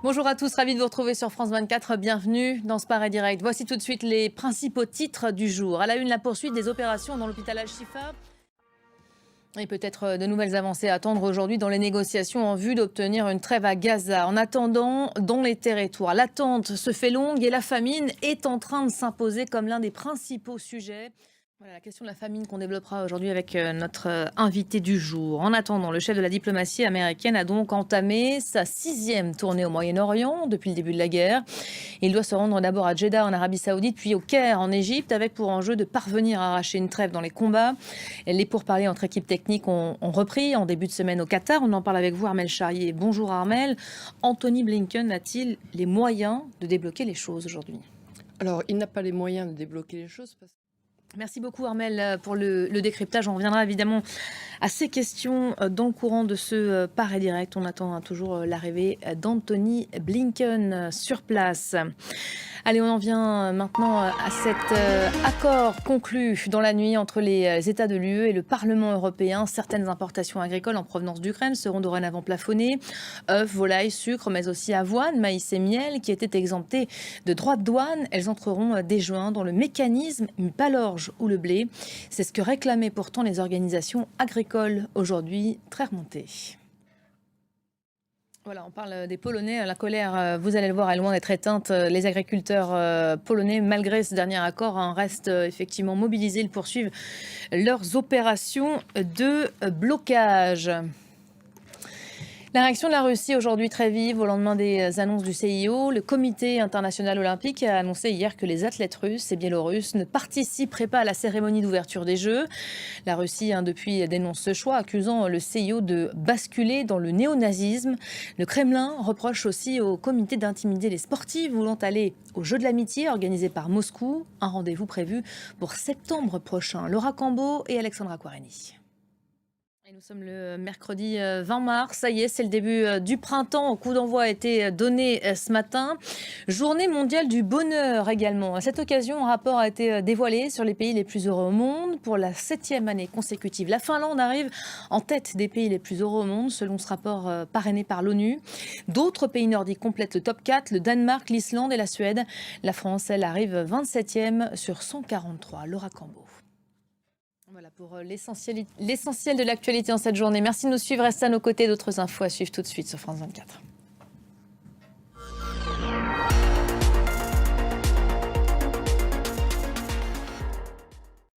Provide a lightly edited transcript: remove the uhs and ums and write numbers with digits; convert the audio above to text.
Bonjour à tous, ravi de vous retrouver sur France 24. Bienvenue dans ce Paris Direct. Voici tout de suite les principaux titres du jour. À la une, la poursuite des opérations dans l'hôpital Al-Shifa. Et peut-être de nouvelles avancées à attendre aujourd'hui dans les négociations en vue d'obtenir une trêve à Gaza. En attendant, dans les territoires, l'attente se fait longue et la famine est en train de s'imposer comme l'un des principaux sujets. Voilà la question de la famine qu'on développera aujourd'hui avec notre invité du jour. En attendant, le chef de la diplomatie américaine a donc entamé sa 6e tournée au Moyen-Orient depuis le début de la guerre. Il doit se rendre d'abord à Jeddah en Arabie Saoudite, puis au Caire en Égypte, avec pour enjeu de parvenir à arracher une trêve dans les combats. Les pourparlers entre équipes techniques ont repris en début de semaine au Qatar. On en parle avec vous, Armel Charrier. Bonjour Armel. Anthony Blinken a-t-il les moyens de débloquer les choses aujourd'hui? Alors, il n'a pas les moyens de débloquer les choses parce Merci beaucoup Armel pour le décryptage. On reviendra évidemment à ces questions dans le courant de ce Paris Direct. On attend toujours l'arrivée d'Anthony Blinken sur place. Allez, on en vient maintenant à cet accord conclu dans la nuit entre les États de l'UE et le Parlement européen. Certaines importations agricoles en provenance d'Ukraine seront dorénavant plafonnées. Œufs, volailles, sucre, mais aussi avoine, maïs et miel qui étaient exemptés de droits de douane. Elles entreront dès juin dans le mécanisme, mais pas l'orge ou le blé. C'est ce que réclamaient pourtant les organisations agricoles aujourd'hui très remontées. Voilà, on parle des Polonais. La colère, vous allez le voir, est loin d'être éteinte. Les agriculteurs polonais, malgré ce dernier accord, restent effectivement mobilisés. Ils poursuivent leurs opérations de blocage. La réaction de la Russie aujourd'hui très vive au lendemain des annonces du CIO. Le Comité international olympique a annoncé hier que les athlètes russes et biélorusses ne participeraient pas à la cérémonie d'ouverture des Jeux. La Russie, depuis, dénonce ce choix, accusant le CIO de basculer dans le néonazisme. Le Kremlin reproche aussi au comité d'intimider les sportifs voulant aller aux Jeux de l'amitié organisés par Moscou. Un rendez-vous prévu pour septembre prochain. Laura Cambo et Alexandra Quareni. Nous sommes le mercredi 20 mars, ça y est, c'est le début du printemps. Au coup d'envoi a été donné ce matin. Journée mondiale du bonheur également. À cette occasion, un rapport a été dévoilé sur les pays les plus heureux au monde pour la 7e année consécutive. La Finlande arrive en tête des pays les plus heureux au monde, selon ce rapport parrainé par l'ONU. D'autres pays nordiques complètent le top 4, le Danemark, l'Islande et la Suède. La France, elle, arrive 27e sur 143. Laura Cambo. Voilà pour l'essentiel de l'actualité en cette journée. Merci de nous suivre. Restez à nos côtés. D'autres infos à suivre tout de suite sur France 24.